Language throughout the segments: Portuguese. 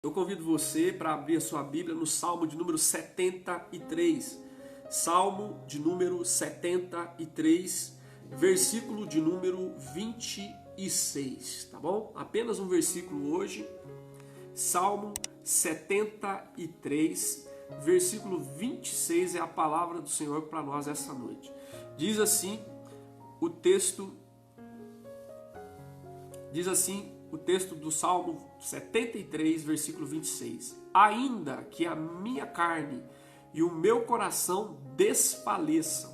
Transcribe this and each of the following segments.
Eu convido você para abrir a sua Bíblia no Salmo de número 73. Salmo de número 73, versículo de número 26, tá bom? Apenas um versículo hoje. Salmo 73, versículo 26 é a palavra do Senhor para nós essa noite. Diz assim o texto do Salmo 73, versículo 26. Ainda que a minha carne e o meu coração desfaleçam,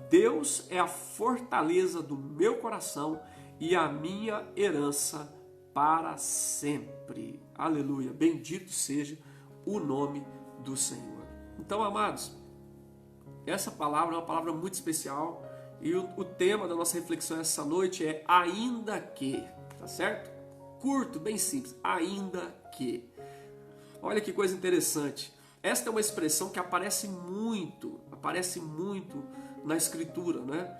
Deus é a fortaleza do meu coração e a minha herança para sempre. Aleluia. Bendito seja o nome do Senhor. Então, amados, essa palavra é uma palavra muito especial e o tema da nossa reflexão essa noite é ainda que, tá certo? Curto, bem simples, ainda que. Olha que coisa interessante. Esta é uma expressão que aparece muito na Escritura, né?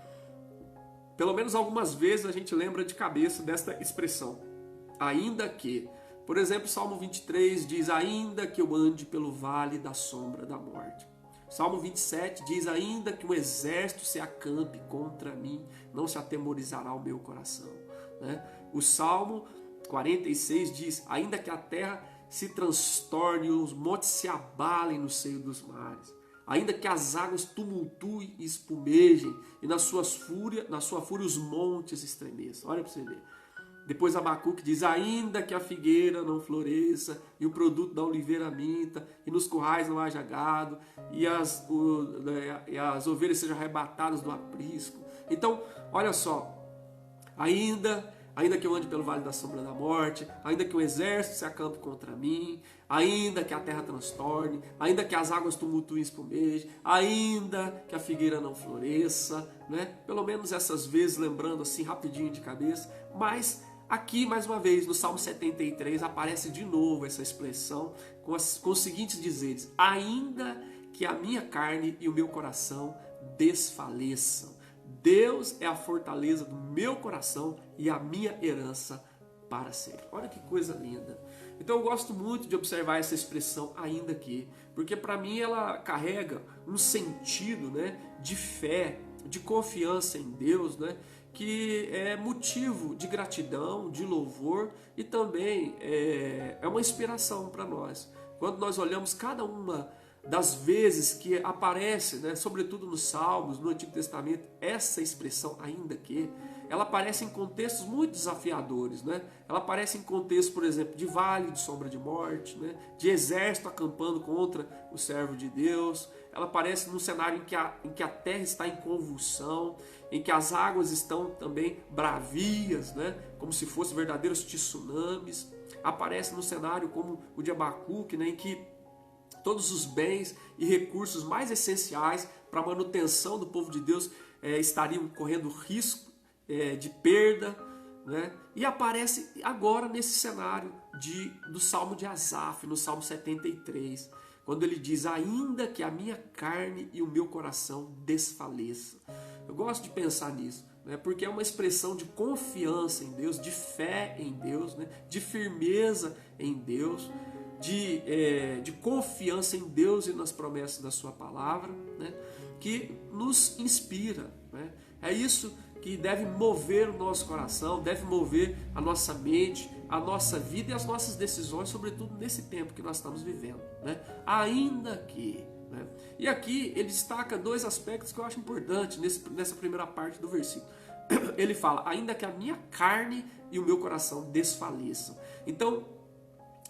Pelo menos algumas vezes a gente lembra de cabeça desta expressão. Ainda que. Por exemplo, Salmo 23 diz, ainda que eu ande pelo vale da sombra da morte. Salmo 27 diz, ainda que um exército se acampe contra mim, não se atemorizará o meu coração. Né? O Salmo 46 diz, ainda que a terra se transtorne e os montes se abalem no seio dos mares, ainda que as águas tumultuem e espumejem e na sua fúria os montes estremeçam. Olha para você ver. Depois Abacuque diz, ainda que a figueira não floresça e o produto da oliveira minta e nos currais não haja gado e as ovelhas sejam arrebatadas do aprisco. Então, olha só, ainda que eu ande pelo vale da sombra da morte, ainda que o exército se acampe contra mim, ainda que a terra transtorne, ainda que as águas tumultuem e espumejem, ainda que a figueira não floresça, né? Pelo menos essas vezes, lembrando assim rapidinho de cabeça, mas aqui, mais uma vez, no Salmo 73, aparece de novo essa expressão com os seguintes dizeres, ainda que a minha carne e o meu coração desfaleçam, Deus é a fortaleza do meu coração e a minha herança para sempre. Olha que coisa linda. Então eu gosto muito de observar essa expressão ainda que, porque para mim ela carrega um sentido, né, de fé, de confiança em Deus, né, que é motivo de gratidão, de louvor e também é uma inspiração para nós. Quando nós olhamos cada uma das vezes que aparece, né, sobretudo nos Salmos, no Antigo Testamento, essa expressão ainda que, ela aparece em contextos muito desafiadores, né? Ela aparece em contextos, por exemplo, de vale de sombra de morte, né? De exército acampando contra o servo de Deus. Ela aparece num cenário em que a terra está em convulsão, em que as águas estão também bravias, né? Como se fossem verdadeiros tsunamis. Aparece num cenário como o de Abacuque, né? Em que todos os bens e recursos mais essenciais para a manutenção do povo de Deus estariam correndo risco de perda, né? E aparece agora nesse cenário do Salmo de Asaf, no Salmo 73, quando ele diz, ainda que a minha carne e o meu coração desfaleçam. Eu gosto de pensar nisso, né? Porque é uma expressão de confiança em Deus, de fé em Deus, né? De firmeza em Deus, de confiança em Deus e nas promessas da sua palavra, né? Que nos inspira, né? É isso que deve mover o nosso coração, deve mover a nossa mente, a nossa vida e as nossas decisões, sobretudo nesse tempo que nós estamos vivendo, né? Ainda que, né? E aqui ele destaca dois aspectos que eu acho importantes nessa primeira parte do versículo. Ele fala, ainda que a minha carne e o meu coração desfaleçam. Então,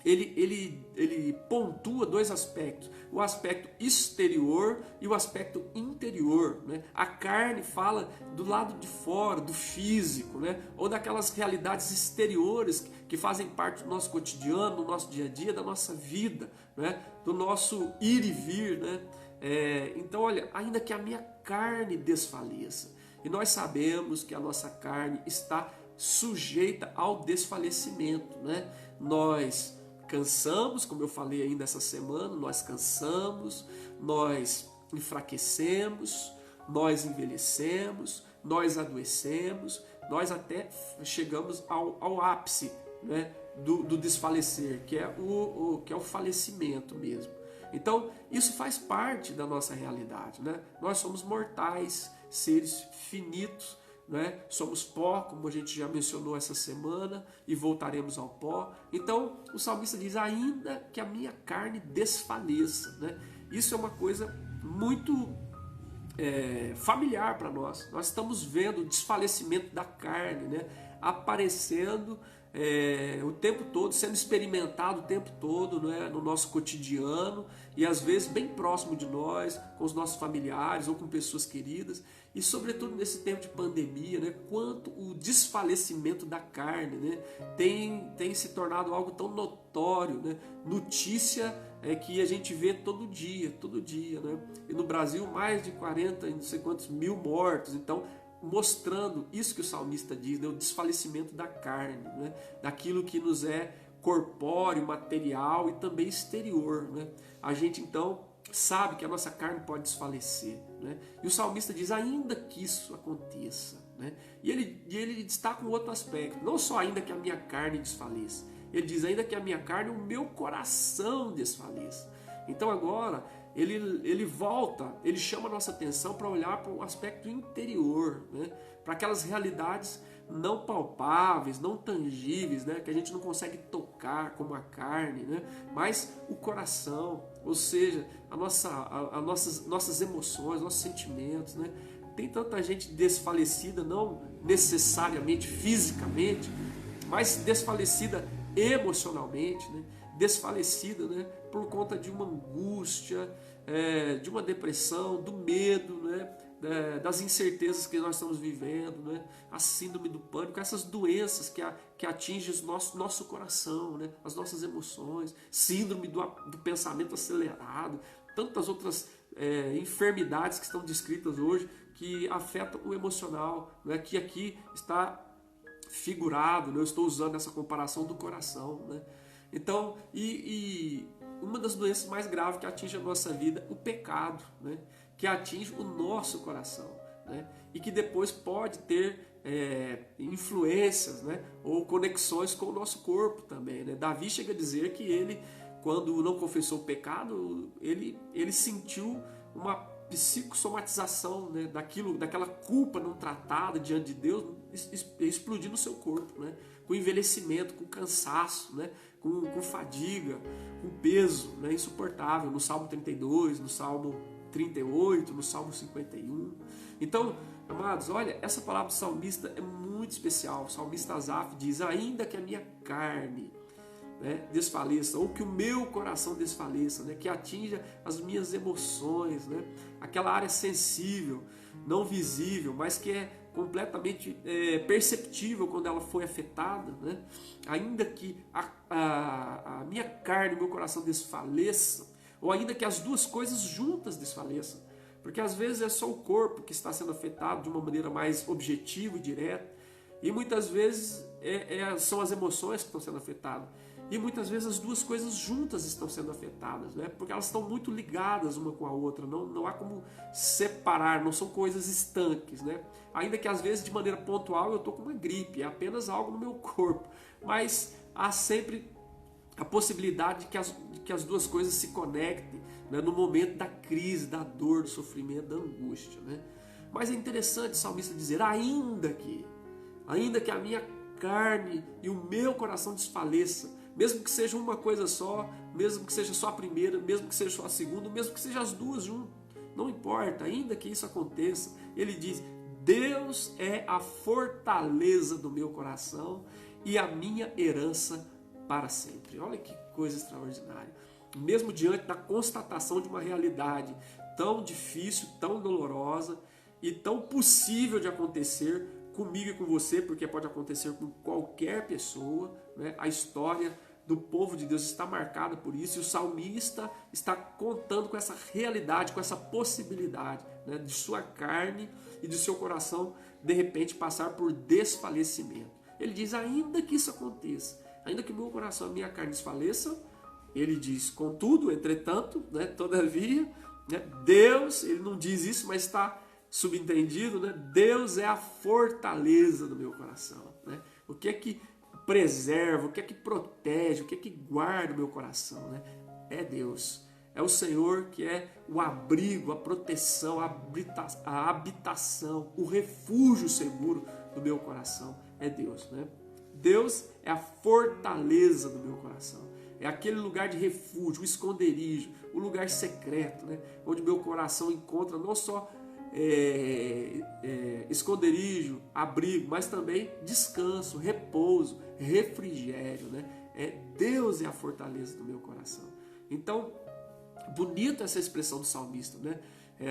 ele pontua dois aspectos, o aspecto exterior e o aspecto interior, né? A carne fala do lado de fora, do físico, né? Ou daquelas realidades exteriores que fazem parte do nosso cotidiano, do nosso dia a dia, da nossa vida, né? Do nosso ir e vir, né? Então olha, ainda que a minha carne desfaleça, e nós sabemos que a nossa carne está sujeita ao desfalecimento, né? Nós cansamos, como eu falei ainda essa semana, nós cansamos, nós enfraquecemos, nós envelhecemos, nós adoecemos, nós até chegamos ao ápice, né, do desfalecer, que é que é o falecimento mesmo. Então, isso faz parte da nossa realidade, né? Nós somos mortais, seres finitos, né? Somos pó, como a gente já mencionou essa semana, e voltaremos ao pó. Então, o salmista diz, ainda que a minha carne desfaleça, né? Isso é uma coisa muito familiar para nós. Nós estamos vendo o desfalecimento da carne, né? Aparecendo o tempo todo, sendo experimentado o tempo todo, né? No nosso cotidiano e às vezes bem próximo de nós, com os nossos familiares ou com pessoas queridas, e sobretudo nesse tempo de pandemia, né? Quanto o desfalecimento da carne, né? tem se tornado algo tão notório, né? Notícia que a gente vê todo dia, né? E no Brasil mais de 40, não sei quantos mil mortos. Então, mostrando isso que o salmista diz, né? O desfalecimento da carne, né? Daquilo que nos é corpóreo, material e também exterior, né? A gente então sabe que a nossa carne pode desfalecer, né? E o salmista diz, ainda que isso aconteça, né? E ele destaca um outro aspecto, não só ainda que a minha carne desfaleça, ele diz ainda que a minha carne, o meu coração desfaleça. Então agora ele volta, ele chama a nossa atenção para olhar para o aspecto interior, né? Para aquelas realidades não palpáveis, não tangíveis, né? Que a gente não consegue tocar como a carne, né? Mas o coração, ou seja, nossas emoções, nossos sentimentos, né? Tem tanta gente desfalecida, não necessariamente fisicamente, mas desfalecida emocionalmente, né? Desfalecida, né? Por conta de uma angústia, de uma depressão, do medo, né? Das incertezas que nós estamos vivendo, né? A síndrome do pânico, essas doenças que atingem o nosso coração, né? As nossas emoções, síndrome do pensamento acelerado, tantas outras enfermidades que estão descritas hoje que afetam o emocional, né? Que aqui está figurado, né? Eu estou usando essa comparação do coração, né? Então, e uma das doenças mais graves que atinge a nossa vida, o pecado, né? Que atinge o nosso coração, né? E que depois pode ter influências, né? Ou conexões com o nosso corpo também, né? Davi chega a dizer que ele, quando não confessou o pecado, ele sentiu uma psicossomatização, né? Daquela culpa não tratada diante de Deus explodir no seu corpo, né? Com envelhecimento, com cansaço, né? Com fadiga, com peso, né? Insuportável, no Salmo 32, no Salmo 38, no Salmo 51. Então, amados, olha, essa palavra do salmista é muito especial. O salmista Asaf diz, ainda que a minha carne, né, desfaleça, ou que o meu coração desfaleça, né, que atinja as minhas emoções, né, aquela área sensível, não visível, mas que é completamente perceptível quando ela foi afetada, né, ainda que a minha carne e o meu coração desfaleçam, ou ainda que as duas coisas juntas desfaleçam, porque às vezes é só o corpo que está sendo afetado de uma maneira mais objetiva e direta, e muitas vezes são as emoções que estão sendo afetadas, e muitas vezes as duas coisas juntas estão sendo afetadas, né? Porque elas estão muito ligadas uma com a outra, não há como separar, não são coisas estanques, né? Ainda que às vezes de maneira pontual eu estou com uma gripe, é apenas algo no meu corpo, mas há sempre a possibilidade de que as duas coisas se conectem, né, no momento da crise, da dor, do sofrimento, da angústia, né? Mas é interessante o salmista dizer, ainda que a minha carne e o meu coração desfaleça, mesmo que seja uma coisa só, mesmo que seja só a primeira, mesmo que seja só a segunda, mesmo que seja as duas juntas, não importa, ainda que isso aconteça, ele diz, Deus é a fortaleza do meu coração e a minha herança para sempre. Olha que coisa extraordinária. Mesmo diante da constatação de uma realidade tão difícil, tão dolorosa e tão possível de acontecer comigo e com você, porque pode acontecer com qualquer pessoa, né? A história do povo de Deus está marcada por isso, e o salmista está contando com essa realidade, com essa possibilidade, né? De sua carne e de seu coração de repente passar por desfalecimento. Ele diz, ainda que isso aconteça, ainda que o meu coração e a minha carne desfaleçam, ele diz, contudo, entretanto, né, todavia, né, Deus, ele não diz isso, mas está subentendido, né, Deus é a fortaleza do meu coração. Né? O que é que preserva, o que é que protege, o que é que guarda o meu coração, né? É Deus. É o Senhor que é o abrigo, a proteção, a habitação, o refúgio seguro do meu coração. É Deus, né? Deus é a fortaleza do meu coração. É aquele lugar de refúgio, o esconderijo, o lugar secreto, né? Onde meu coração encontra não só esconderijo, abrigo, mas também descanso, repouso, refrigério, né? Deus é a fortaleza do meu coração. Então, bonita essa expressão do salmista, né?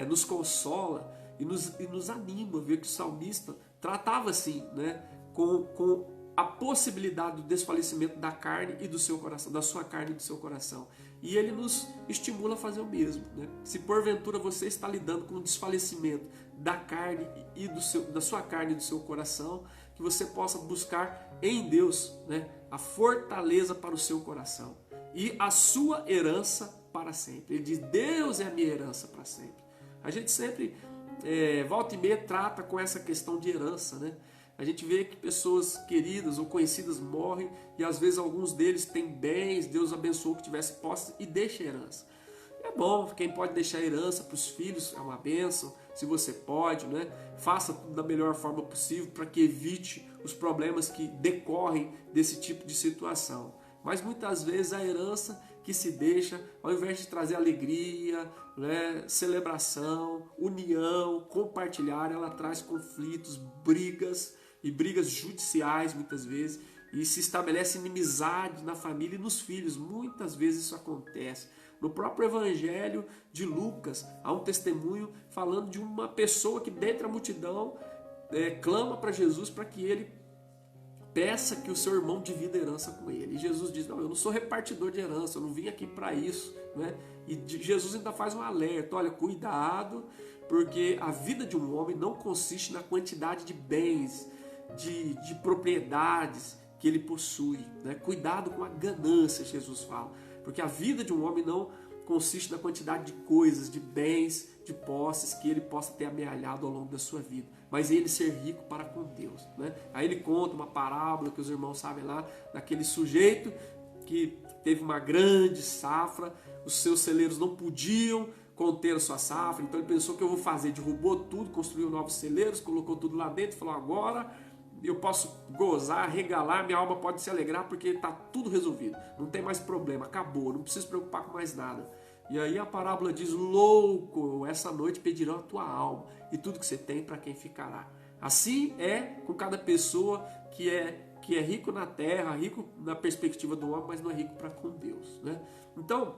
Nos consola e nos anima a ver que o salmista tratava assim, né? Com a possibilidade do desfalecimento da carne e do seu coração, da sua carne e do seu coração. E ele nos estimula a fazer o mesmo, né? Se porventura você está lidando com o desfalecimento da carne e da sua carne e do seu coração, que você possa buscar em Deus, né, a fortaleza para o seu coração e a sua herança para sempre. Ele diz: Deus é a minha herança para sempre. A gente sempre, volta e meia, trata com essa questão de herança, né? A gente vê que pessoas queridas ou conhecidas morrem e às vezes alguns deles têm bens, Deus abençoou que tivesse posse e deixa herança. É bom, quem pode deixar herança para os filhos é uma bênção, se você pode, né? Faça tudo da melhor forma possível para que evite os problemas que decorrem desse tipo de situação. Mas muitas vezes a herança que se deixa, ao invés de trazer alegria, né, celebração, união, compartilhar, ela traz conflitos, brigas e brigas judiciais muitas vezes, e se estabelece inimizade na família e nos filhos. Muitas vezes isso acontece. No próprio Evangelho de Lucas, há um testemunho falando de uma pessoa que dentre a multidão clama para Jesus para que ele peça que o seu irmão divida a herança com ele. E Jesus diz: não, eu não sou repartidor de herança, eu não vim aqui para isso, né? E Jesus ainda faz um alerta: olha, cuidado, porque a vida de um homem não consiste na quantidade de bens, de propriedades que ele possui, né? Cuidado com a ganância, Jesus fala, porque a vida de um homem não consiste na quantidade de coisas, de bens, de posses que ele possa ter amealhado ao longo da sua vida, mas ele ser rico para com Deus, né? Aí ele conta uma parábola que os irmãos sabem lá, daquele sujeito que teve uma grande safra, os seus celeiros não podiam conter a sua safra, então ele pensou: o que eu vou fazer? Derrubou tudo, construiu novos celeiros, colocou tudo lá dentro e falou: agora eu posso gozar, regalar, minha alma pode se alegrar porque está tudo resolvido, não tem mais problema, acabou, não preciso preocupar com mais nada. E aí a parábola diz: louco, essa noite pedirão a tua alma e tudo que você tem, para quem ficará. Assim é com cada pessoa que é rico na terra, rico na perspectiva do homem, mas não é rico para com Deus, né? Então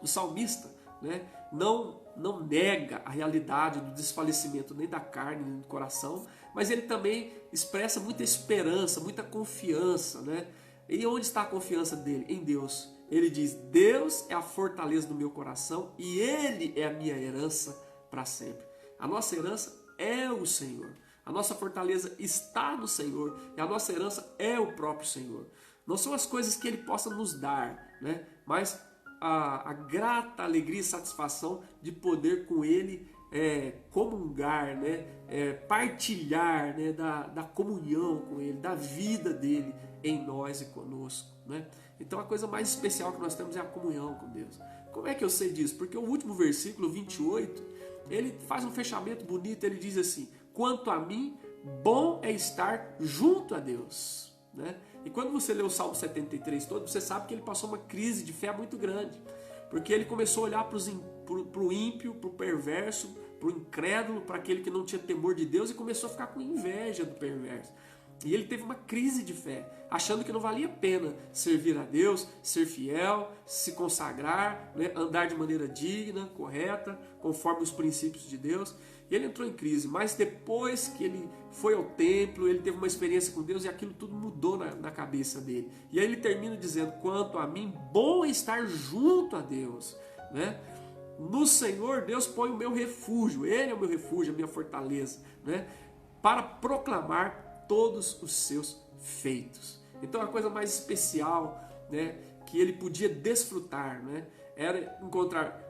o salmista, né, não nega a realidade do desfalecimento nem da carne nem do coração, mas ele também expressa muita esperança, muita confiança, né? E onde está a confiança dele? Em Deus. Ele diz: Deus é a fortaleza do meu coração e Ele é a minha herança para sempre. A nossa herança é o Senhor. A nossa fortaleza está no Senhor e a nossa herança é o próprio Senhor. Não são as coisas que Ele possa nos dar, né? Mas a grata alegria e satisfação de poder com Ele comungar, né? Partilhar, né? da comunhão com Ele, da vida dEle em nós e conosco, né? Então a coisa mais especial que nós temos é a comunhão com Deus. Como é que eu sei disso? Porque o último versículo, 28, ele faz um fechamento bonito, ele diz assim: quanto a mim, bom é estar junto a Deus, né? E quando você lê o Salmo 73 todo, você sabe que ele passou uma crise de fé muito grande, porque ele começou a olhar para o ímpio, para o perverso, para o incrédulo, para aquele que não tinha temor de Deus, e começou a ficar com inveja do perverso. E ele teve uma crise de fé, achando que não valia a pena servir a Deus, ser fiel, se consagrar, né, andar de maneira digna, correta, conforme os princípios de Deus. E ele entrou em crise, mas depois que ele foi ao templo, ele teve uma experiência com Deus e aquilo tudo mudou na cabeça dele. E aí ele termina dizendo: quanto a mim, bom é estar junto a Deus, né? No Senhor, Deus põe o meu refúgio, Ele é o meu refúgio, a minha fortaleza, né? Para proclamar todos os seus feitos. Então a coisa mais especial, né, que ele podia desfrutar, né, era encontrar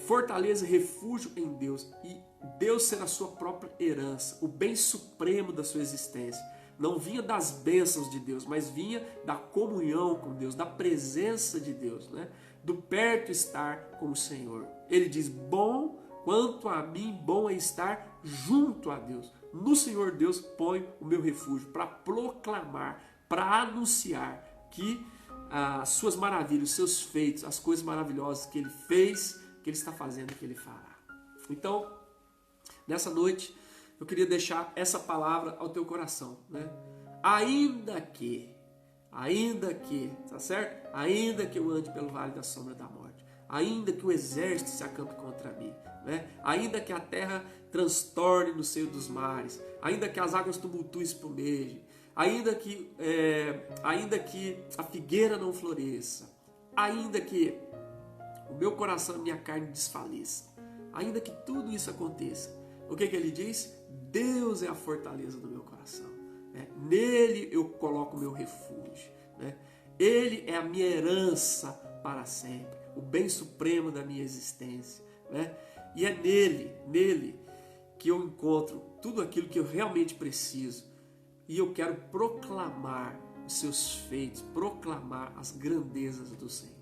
fortaleza e refúgio em Deus, e Deus ser a sua própria herança, o bem supremo da sua existência. não vinha das bênçãos de Deus, mas vinha da comunhão com Deus, da presença de Deus, né? Do perto estar com o Senhor. Ele diz, bom quanto a mim, bom é estar junto a Deus. No Senhor Deus põe o meu refúgio para proclamar, para anunciar que as suas maravilhas, os seus feitos, as coisas maravilhosas que ele fez, que ele está fazendo e que ele fará. Então, nessa noite, eu queria deixar essa palavra ao teu coração, né? Ainda que, tá certo? Ainda que eu ande pelo vale da sombra da morte, ainda que o exército se acampe contra mim, né? Ainda que a terra transtorne no seio dos mares, ainda que as águas tumultuem e espumejem, ainda que a figueira não floresça, ainda que o meu coração e a minha carne desfaleça, ainda que tudo isso aconteça, o que ele diz? Deus é a fortaleza do meu coração, né? Nele eu coloco o meu refúgio, né? Ele é a minha herança para sempre, o bem supremo da minha existência, né? E é nele que eu encontro tudo aquilo que eu realmente preciso. E eu quero proclamar os seus feitos, proclamar as grandezas do Senhor.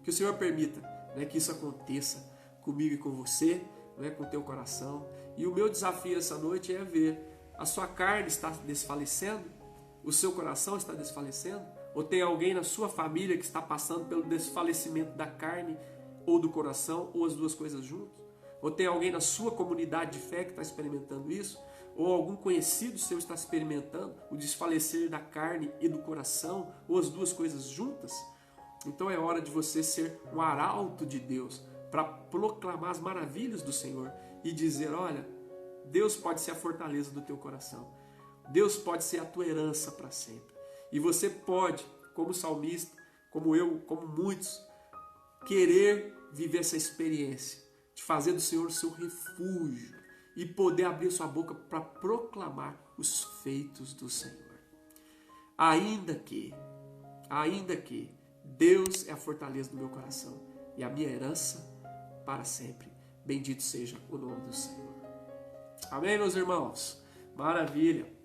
Que o Senhor permita, né, que isso aconteça comigo e com você, né, com o teu coração. E o meu desafio essa noite é ver, a sua carne está desfalecendo? O seu coração está desfalecendo? Ou tem alguém na sua família que está passando pelo desfalecimento da carne ou do coração, ou as duas coisas juntas? Ou tem alguém na sua comunidade de fé que está experimentando isso? Ou algum conhecido seu está experimentando o desfalecer da carne e do coração, ou as duas coisas juntas? Então é hora de você ser um arauto de Deus para proclamar as maravilhas do Senhor e dizer, olha, Deus pode ser a fortaleza do teu coração. Deus pode ser a tua herança para sempre. E você pode, como salmista, como eu, como muitos, querer viver essa experiência de fazer do Senhor o seu refúgio e poder abrir sua boca para proclamar os feitos do Senhor. Ainda que Deus é a fortaleza do meu coração e a minha herança para sempre. Bendito seja o nome do Senhor. Amém, meus irmãos? Maravilha!